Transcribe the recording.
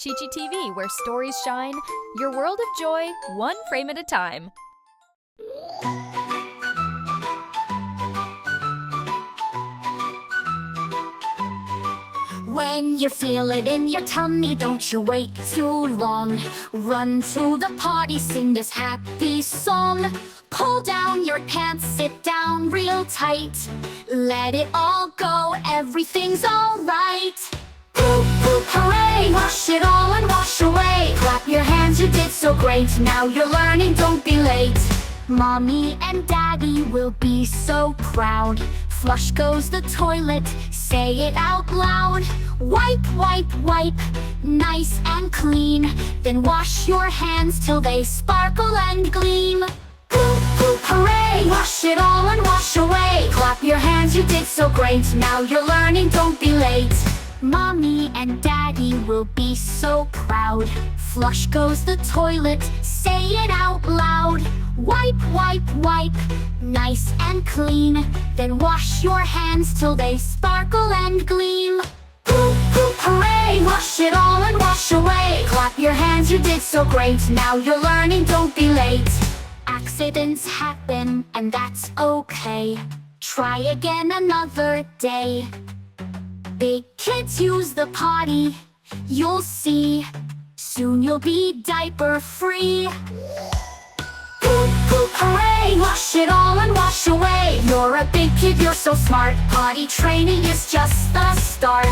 Chi-Chi TV, where stories shine, your world of joy, one frame at a time. When you feel it in your tummy, don't you wait too long. Run to the potty, sing this happy song. Pull down your pants, sit down real tight. Let it all go, everything's alright. Poo poo, hooray! Wash it all and wash away. Clap your hands, you did so great. Now you're learning, don't be late. Mommy and Daddy will be so proud. Flush goes the toilet, say it out loud. Wipe, wipe, wipe, nice and clean. Then wash your hands till they sparkle and gleam. Poo poo, hooray! Wash it all and wash away. Clap your hands, you did so great. Now you're learning, don't be late. Mommy and Daddy will be so proud. Flush goes the toilet, say it out loud. Wipe, wipe, wipe, nice and clean. Then wash your hands till they sparkle and gleam. Poo poo, hooray! Wash it all and wash away. Clap your hands, you did so great. Now you're learning, don't be late. Accidents happen, and that's okay. Try again another day. Big kids use the potty, you'll see. Soon you'll be diaper free. Poo poo, hooray! Wash it all and wash away. You're a big kid, you're so smart. Potty training is just the start.